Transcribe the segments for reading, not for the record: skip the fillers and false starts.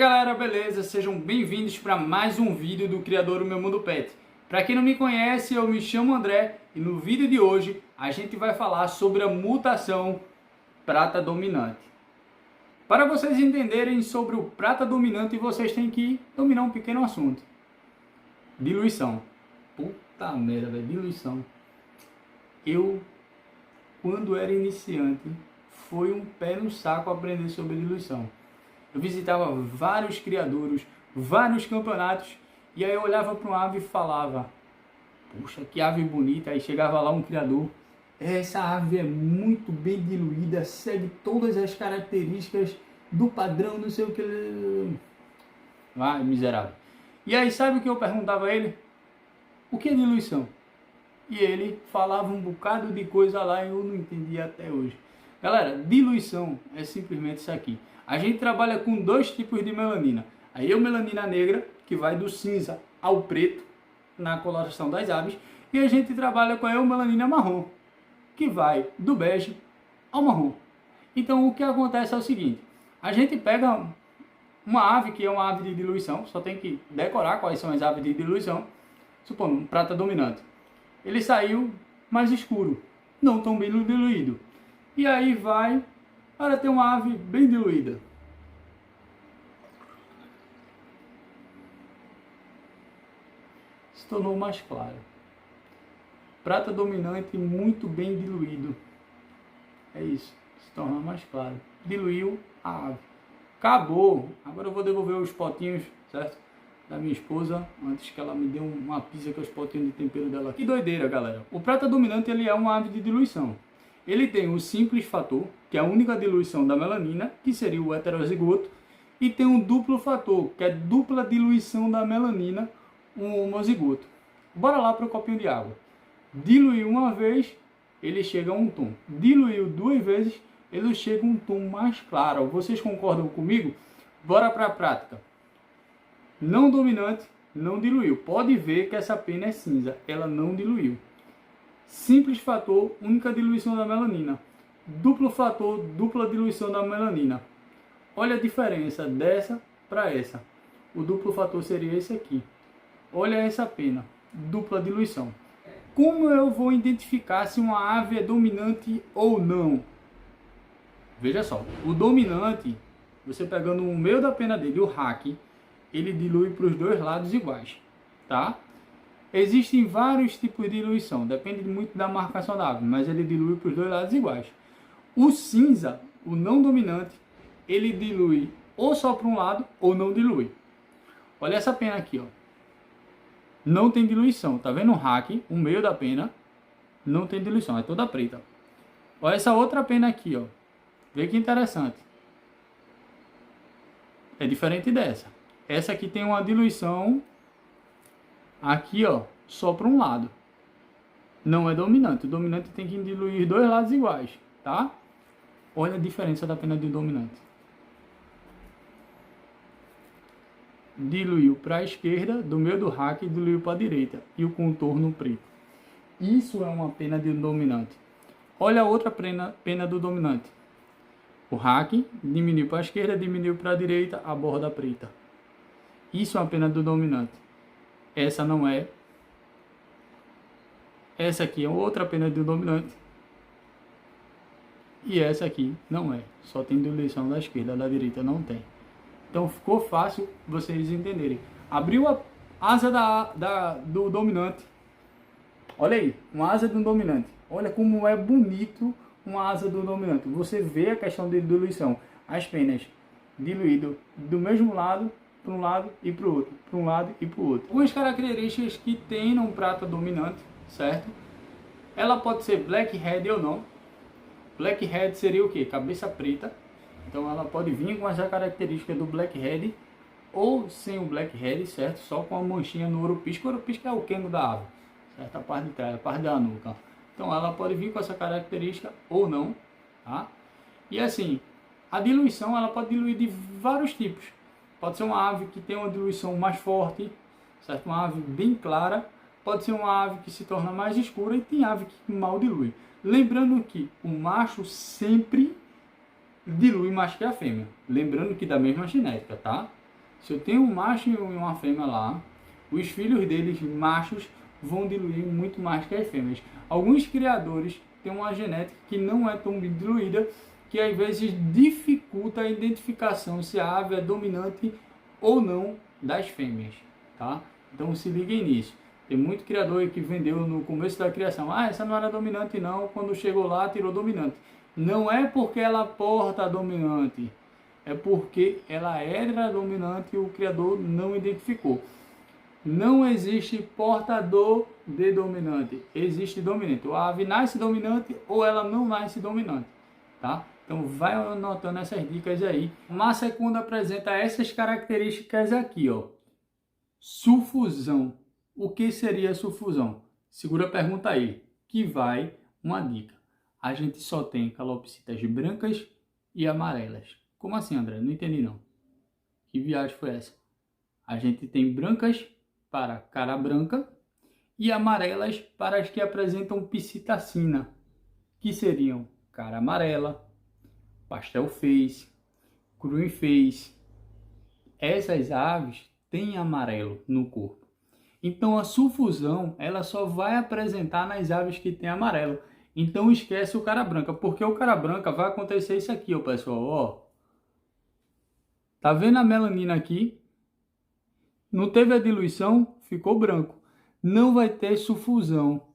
Galera, beleza? Sejam bem-vindos para mais um vídeo do criador do Meu Mundo Pet. Para quem não me conhece, eu me chamo André e no vídeo de hoje a gente vai falar sobre a mutação prata dominante. Para vocês entenderem sobre o prata dominante, vocês têm que dominar um pequeno assunto. Diluição. Puta merda, velho, diluição. Eu, quando era iniciante, foi um pé no saco aprender sobre diluição. Eu visitava vários criadouros, vários campeonatos, e aí eu olhava para uma ave e falava: puxa, que ave bonita. Aí chegava lá um criador: essa ave é muito bem diluída, segue todas as características do padrão, não sei o que. Vai, miserável. E aí sabe o que eu perguntava a ele? O que é diluição? E ele falava um bocado de coisa lá e eu não entendia até hoje. Galera, diluição é simplesmente isso aqui. A gente trabalha com dois tipos de melanina. A eumelanina negra, que vai do cinza ao preto na coloração das aves. E a gente trabalha com a eumelanina marrom, que vai do bege ao marrom. Então o que acontece é o seguinte: a gente pega uma ave que é uma ave de diluição, só tem que decorar quais são as aves de diluição. Supondo um prata dominante. Ele saiu mais escuro, não tão bem diluído. E aí vai para ter uma ave bem diluída. Se tornou mais claro. Prata dominante muito bem diluído. É isso, se tornou mais claro. Diluiu a ave. Acabou. Agora eu vou devolver os potinhos, certo? Da minha esposa, antes que ela me dê uma pizza com os potinhos de tempero dela. Que doideira, galera. O prata dominante ele é uma ave de diluição. Ele tem o simples fator, que é a única diluição da melanina, que seria o heterozigoto, e tem um duplo fator, que é dupla diluição da melanina, um homozigoto. Bora lá para o copinho de água. Diluiu uma vez, ele chega a um tom. Diluiu duas vezes, ele chega a um tom mais claro. Vocês concordam comigo? Bora para a prática. Não dominante, não diluiu. Pode ver que essa pena é cinza, ela não diluiu. Simples fator, única diluição da melanina. Duplo fator, dupla diluição da melanina. Olha a diferença dessa para essa. O duplo fator seria esse aqui. Olha essa pena, dupla diluição. Como eu vou identificar se uma ave é dominante ou não? Veja só, o dominante, você pegando o meio da pena dele, o hack, ele dilui para os dois lados iguais, tá? Existem vários tipos de diluição, depende muito da marcação da ave, mas ele dilui para os dois lados iguais. O cinza, o não dominante, ele dilui ou só para um lado ou não dilui. Olha essa pena aqui, ó. Não tem diluição, tá vendo o hack, o meio da pena, não tem diluição, é toda preta. Olha essa outra pena aqui, ó. Vê que interessante. É diferente dessa. Essa aqui tem uma diluição aqui, ó, só para um lado. Não é dominante. O dominante tem que diluir dois lados iguais, tá? Olha a diferença da pena do dominante. Diluiu para a esquerda, do meio do hack, diluiu para a direita. E o contorno preto. Isso é uma pena de dominante. Olha a outra pena do dominante. O hack diminuiu para a esquerda, diminuiu para a direita, a borda preta. Isso é uma pena do dominante. Essa não é. Essa aqui é outra pena do dominante. E essa aqui não é. Só tem diluição da esquerda, da direita não tem. Então ficou fácil vocês entenderem. Abriu a asa do dominante. Olha aí, uma asa do dominante. Olha como é bonito uma asa do dominante. Você vê a questão de diluição. As penas diluídas do mesmo lado, para um lado e para o outro, para um lado e para o outro. Algumas características que tem num prata dominante, certo? Ela pode ser blackhead ou não. Blackhead seria o que? Cabeça preta. Então ela pode vir com essa característica do blackhead ou sem o blackhead, certo? Só com a manchinha no ouro-pisco. O ouro-pisco é o queno da ave, certo? A parte de trás, a parte da nuca. Então ela pode vir com essa característica ou não, tá? E assim, a diluição ela pode diluir de vários tipos. Pode ser uma ave que tem uma diluição mais forte, certo? Uma ave bem clara. Pode ser uma ave que se torna mais escura e tem ave que mal dilui. Lembrando que o macho sempre dilui mais que a fêmea. Lembrando que da mesma genética, tá? Se eu tenho um macho e uma fêmea lá, os filhos deles, machos, vão diluir muito mais que as fêmeas. Alguns criadores têm uma genética que não é tão bem diluída, que às vezes dificulta a identificação se a ave é dominante ou não das fêmeas, tá? Então se liguem nisso. Tem muito criador que vendeu no começo da criação, essa não era dominante não, quando chegou lá tirou dominante. Não é porque ela porta dominante, é porque ela era dominante e o criador não identificou. Não existe portador de dominante, existe dominante. A ave nasce dominante ou ela não nasce dominante, tá? Então vai anotando essas dicas aí. Massa secunda apresenta essas características aqui, ó. Sufusão. O que seria sufusão? Segura a pergunta aí, que vai uma dica. A gente só tem calopsitas brancas e amarelas. Como assim, André? Não entendi não. Que viagem foi essa? A gente tem brancas para cara branca e amarelas para as que apresentam psitacina, que seriam cara amarela, pastel face, cruin face. Essas aves têm amarelo no corpo. Então a sufusão ela só vai apresentar nas aves que têm amarelo. Então esquece o cara branca, porque o cara branca vai acontecer isso aqui, ó, pessoal, ó. Tá vendo a melanina aqui? Não teve a diluição, ficou branco. Não vai ter sufusão.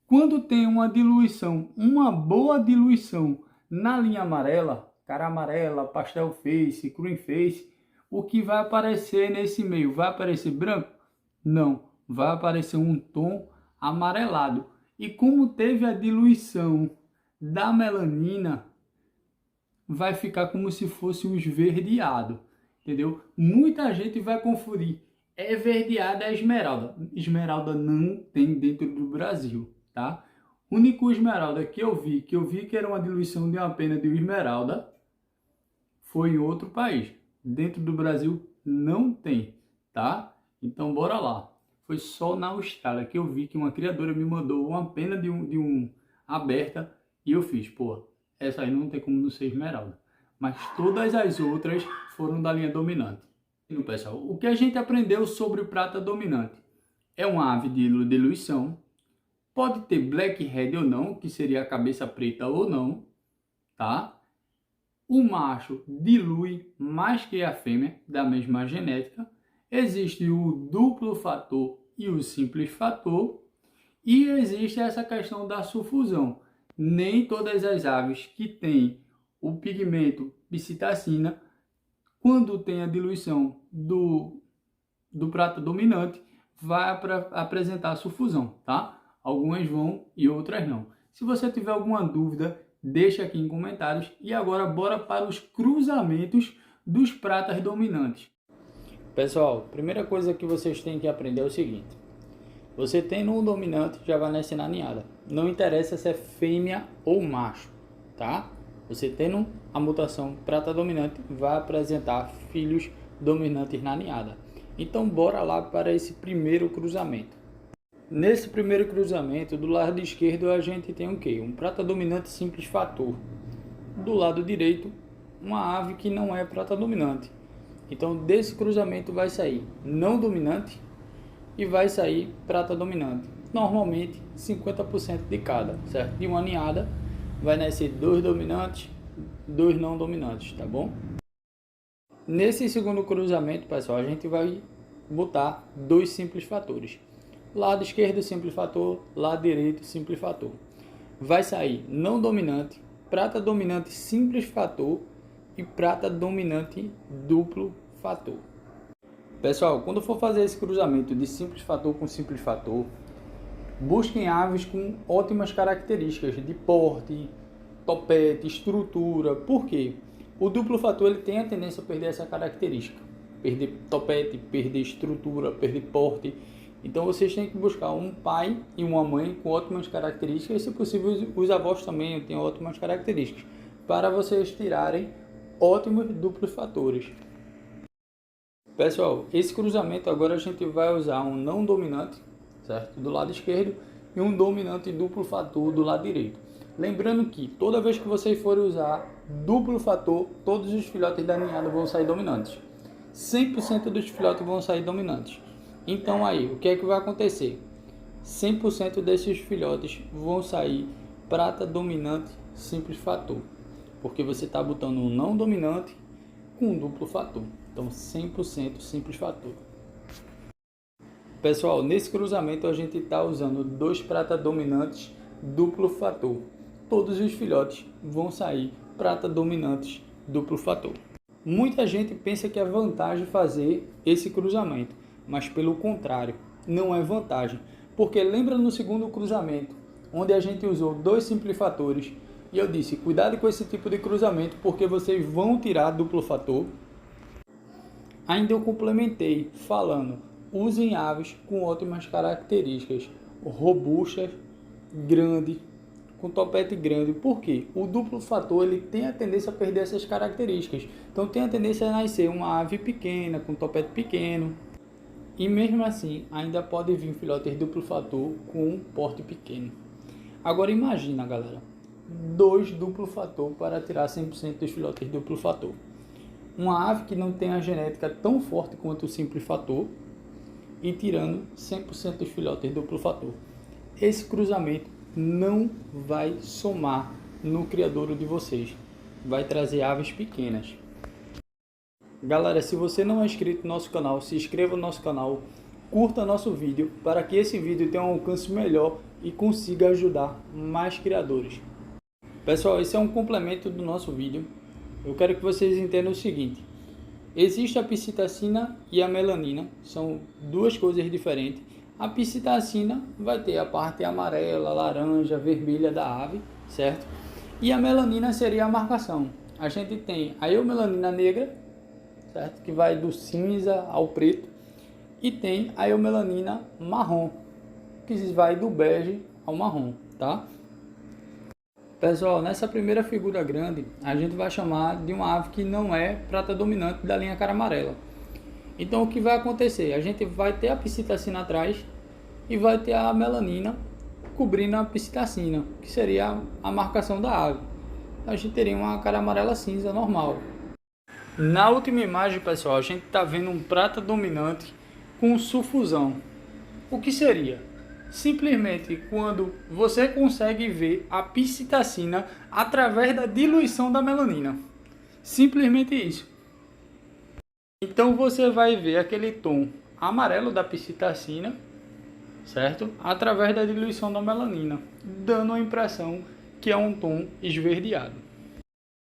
Quando tem uma diluição, uma boa diluição na linha amarela, cara amarela, pastel face, cruin face, o que vai aparecer nesse meio? Vai aparecer branco? Não, vai aparecer um tom amarelado. E como teve a diluição da melanina, vai ficar como se fosse um esverdeado, entendeu? Muita gente vai confundir esverdeado é esmeralda. Esmeralda não tem dentro do Brasil, tá? O único esmeralda que eu vi que era uma diluição de uma pena de esmeralda, foi em outro país. Dentro do Brasil não tem, tá? Então bora lá. Foi só na Austrália que eu vi que uma criadora me mandou uma pena de um aberta e eu fiz, pô, essa aí não tem como não ser esmeralda. Mas todas as outras foram da linha dominante. Então, pessoal, o que a gente aprendeu sobre o prata dominante? É uma ave de diluição. Pode ter blackhead ou não, que seria a cabeça preta ou não, tá? O macho dilui mais que a fêmea, da mesma genética. Existe o duplo fator e o simples fator. E existe essa questão da sufusão. Nem todas as aves que têm o pigmento psitacina, quando tem a diluição do prata dominante, vai apresentar sufusão, tá? Algumas vão e outras não. Se você tiver alguma dúvida, deixa aqui em comentários. E agora bora para os cruzamentos dos pratas dominantes. Pessoal, primeira coisa que vocês têm que aprender é o seguinte. Você tendo um dominante, já vai nascer na ninhada. Não interessa se é fêmea ou macho, tá? Você tendo a mutação prata dominante, vai apresentar filhos dominantes na ninhada. Então, bora lá para esse primeiro cruzamento. Nesse primeiro cruzamento, do lado esquerdo, a gente tem o quê? Um prata dominante simples fator. Do lado direito, uma ave que não é prata dominante. Então, desse cruzamento vai sair não dominante e vai sair prata dominante. Normalmente 50% de cada, certo? De uma ninhada vai nascer 2 dominantes, 2 não dominantes, tá bom? Nesse segundo cruzamento, pessoal, a gente vai botar 2 simples fatores. Lado esquerdo simples fator, lado direito simples fator. Vai sair não dominante, prata dominante simples fator e prata dominante duplo fator. Pessoal, quando for fazer esse cruzamento de simples fator com simples fator, busquem aves com ótimas características de porte, topete, estrutura. Por quê? O duplo fator ele tem a tendência a perder essa característica. Perder topete, perder estrutura, perder porte. Então vocês têm que buscar um pai e uma mãe com ótimas características. E, se possível, os avós também têm ótimas características. Para vocês tirarem ótimos duplos fatores. Pessoal, esse cruzamento agora a gente vai usar um não dominante, certo? Do lado esquerdo e um dominante duplo fator do lado direito. Lembrando que toda vez que vocês forem usar duplo fator, todos os filhotes da ninhada vão sair dominantes. 100% dos filhotes vão sair dominantes. Então aí, o que é que vai acontecer? 100% desses filhotes vão sair prata dominante simples fator, porque você está botando um não dominante com um duplo fator. Então 100% simples fator. Pessoal, nesse cruzamento a gente está usando 2 prata dominantes duplo fator. Todos os filhotes vão sair prata dominantes duplo fator. Muita gente pensa que é vantagem fazer esse cruzamento, mas pelo contrário, não é vantagem. Porque lembra no segundo cruzamento, onde a gente usou 2 simplifatores, e eu disse, cuidado com esse tipo de cruzamento, porque vocês vão tirar duplo fator. Ainda eu complementei falando, usem aves com ótimas características, robustas, grande, com topete grande. Por quê? O duplo fator ele tem a tendência a perder essas características. Então tem a tendência a nascer uma ave pequena, com topete pequeno. E mesmo assim, ainda pode vir filhotes duplo fator com um porte pequeno. Agora imagina, galera, 2 duplo fator para tirar 100% dos filhotes duplo fator. Uma ave que não tem a genética tão forte quanto o simples fator e tirando 100% dos filhotes duplo fator. Esse cruzamento não vai somar no criadouro de vocês. Vai trazer aves pequenas. Galera, se você não é inscrito no nosso canal, se inscreva no nosso canal, curta nosso vídeo para que esse vídeo tenha um alcance melhor e consiga ajudar mais criadores. Pessoal, esse é um complemento do nosso vídeo. Eu quero que vocês entendam o seguinte. Existe a psitacina e a melanina, são 2 coisas diferentes. A psitacina vai ter a parte amarela, laranja, vermelha da ave, certo? E a melanina seria a marcação. A gente tem a eumelanina negra, certo? Que vai do cinza ao preto. E tem a eumelanina marrom, que vai do bege ao marrom, tá? Pessoal, nessa primeira figura grande, a gente vai chamar de uma ave que não é prata dominante da linha cara amarela. Então, o que vai acontecer? A gente vai ter a psitacina atrás e vai ter a melanina cobrindo a psitacina, que seria a marcação da ave. A gente teria uma cara amarela cinza normal. Na última imagem, pessoal, a gente está vendo um prata dominante com sufusão. O que seria? Simplesmente quando você consegue ver a psitacina através da diluição da melanina. Simplesmente isso. Então você vai ver aquele tom amarelo da psitacina, certo? Através da diluição da melanina, dando a impressão que é um tom esverdeado.